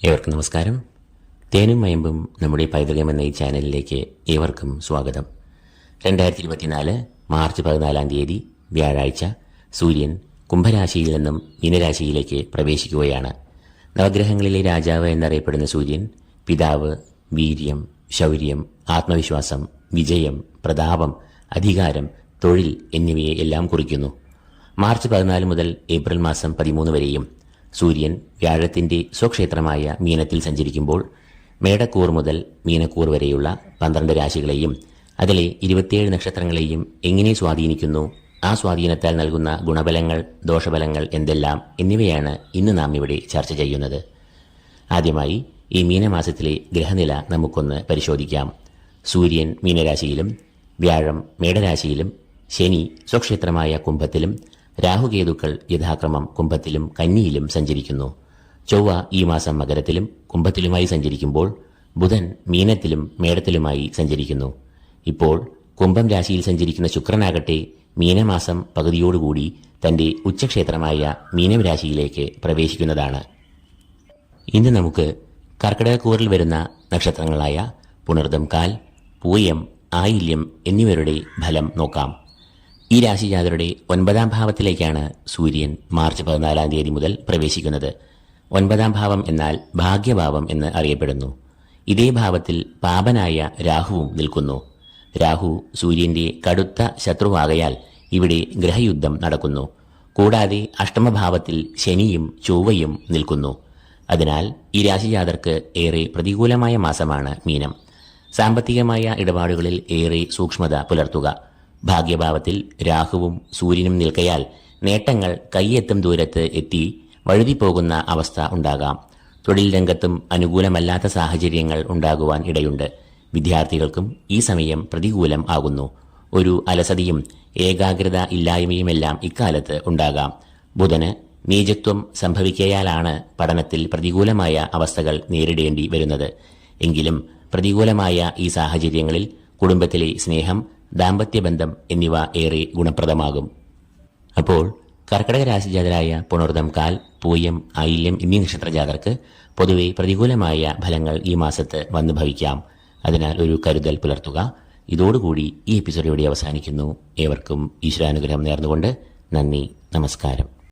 ഏവർക്കും നമസ്കാരം. തേനും മയമ്പും നമ്മുടെ പൈതൃകം എന്ന ഈ ചാനലിലേക്ക് ഏവർക്കും സ്വാഗതം. 2024 മാർച്ച് 14 വ്യാഴാഴ്ച സൂര്യൻ കുംഭരാശിയിൽ നിന്നും മീനരാശിയിലേക്ക് പ്രവേശിക്കുകയാണ്. നവഗ്രഹങ്ങളിലെ രാജാവ് എന്നറിയപ്പെടുന്ന സൂര്യൻ പിതാവ്, വീര്യം, ശൗര്യം, ആത്മവിശ്വാസം, വിജയം, പ്രതാപം, അധികാരം, തൊഴിൽ എന്നിവയെ എല്ലാം കുറിക്കുന്നു. മാർച്ച് 14 മുതൽ ഏപ്രിൽ മാസം 13 വരെയും സൂര്യൻ വ്യാഴത്തിന്റെ സ്വക്ഷേത്രമായ മീനത്തിൽ സഞ്ചരിക്കുമ്പോൾ മേടക്കൂർ മുതൽ മീനക്കൂർ വരെയുള്ള 12 രാശികളെയും അതിലെ 27 നക്ഷത്രങ്ങളെയും എങ്ങനെ സ്വാധീനിക്കുന്നു, ആ സ്വാധീനത്താൽ നൽകുന്ന ഗുണഫലങ്ങൾ, ദോഷഫലങ്ങൾ എന്തെല്ലാം എന്നിവയാണ് ഇന്ന് നാം ഇവിടെ ചർച്ച ചെയ്യുന്നത്. ആദ്യമായി ഈ മീനമാസത്തിലെ ഗ്രഹനില നമുക്കൊന്ന് പരിശോധിക്കാം. സൂര്യൻ മീനരാശിയിലും വ്യാഴം മേടരാശിയിലും ശനി സ്വക്ഷേത്രമായ കുംഭത്തിലും രാഹുകേതുക്കൾ യഥാക്രമം കുംഭത്തിലും കന്നിയിലും സഞ്ചരിക്കുന്നു. ചൊവ്വ ഈ മാസം മകരത്തിലും കുംഭത്തിലുമായി സഞ്ചരിക്കുമ്പോൾ ബുധൻ മീനത്തിലും മേടത്തിലുമായി സഞ്ചരിക്കുന്നു. ഇപ്പോൾ കുംഭം രാശിയിൽ സഞ്ചരിക്കുന്ന ശുക്രനാകട്ടെ മീനമാസം പകുതിയോടുകൂടി തന്റെ ഉച്ചക്ഷേത്രമായ മീനം രാശിയിലേക്ക് പ്രവേശിക്കുന്നതാണ്. ഇന്ന് നമുക്ക് കർക്കിടകക്കൂറിൽ വരുന്ന നക്ഷത്രങ്ങളായ പുണർദം കാൽ, പൂയം, ആയില്യം എന്നിവരുടെ ഫലം നോക്കാം. ഈ രാശിജാതരുടെ 9ാം ഭാവത്തിലേക്കാണ് സൂര്യൻ മാർച്ച് 14 മുതൽ പ്രവേശിക്കുന്നത്. 9ാം ഭാവം എന്നാൽ ഭാഗ്യഭാവം എന്ന് അറിയപ്പെടുന്നു. ഇതേ ഭാവത്തിൽ പാപനായ രാഹുവും നിൽക്കുന്നു. രാഹു സൂര്യന്റെ കടുത്ത ശത്രുവാകയാൽ ഇവിടെ ഗ്രഹയുദ്ധം നടക്കുന്നു. കൂടാതെ അഷ്ടമഭാവത്തിൽ ശനിയും ചൊവ്വയും നിൽക്കുന്നു. അതിനാൽ ഈ രാശിജാതർക്ക് ഏറെ പ്രതികൂലമായ മാസമാണ് മീനം. സാമ്പത്തികമായ ഇടപാടുകളിൽ ഏറെ സൂക്ഷ്മത പുലർത്തുക. ഭാഗ്യഭാവത്തിൽ രാഹുവും സൂര്യനും നിൽക്കയാൽ നേട്ടങ്ങൾ കൈയെത്തും ദൂരത്ത് എത്തി വഴുതിപ്പോകുന്ന അവസ്ഥ ഉണ്ടാകാം. തൊഴിൽ രംഗത്തും അനുകൂലമല്ലാത്ത സാഹചര്യങ്ങൾ ഉണ്ടാകുവാൻ ഇടയുണ്ട്. വിദ്യാർത്ഥികൾക്കും ഈ സമയം പ്രതികൂലം ആകുന്നു. ഒരു അലസതയും ഏകാഗ്രത ഇല്ലായ്മയുമെല്ലാം ഇക്കാലത്ത് ഉണ്ടാകാം. ബുധന് നീചത്വം സംഭവിക്കയാലാണ് പഠനത്തിൽ പ്രതികൂലമായ അവസ്ഥകൾ നേരിടേണ്ടി വരുന്നത്. എങ്കിലും പ്രതികൂലമായ ഈ സാഹചര്യങ്ങളിൽ കുടുംബത്തിലെ സ്നേഹം, ദാമ്പത്യബന്ധം എന്നിവ ഏറെ ഗുണപ്രദമാകും. അപ്പോൾ കർക്കിടക രാശിജാതരായ പുണർദം കാൽ, പൂയം, ആയില്യം എന്നീ നക്ഷത്രജാതർക്ക് പൊതുവെ പ്രതികൂലമായ ഫലങ്ങൾ ഈ മാസത്ത് വന്നു ഭവിക്കാം. അതിനാൽ ഒരു കരുതൽ പുലർത്തുക. ഇതോടുകൂടി ഈ എപ്പിസോഡ് ഇവിടെ അവസാനിക്കുന്നു. ഏവർക്കും ഈശ്വരാനുഗ്രഹം നേർന്നുകൊണ്ട് നന്ദി, നമസ്കാരം.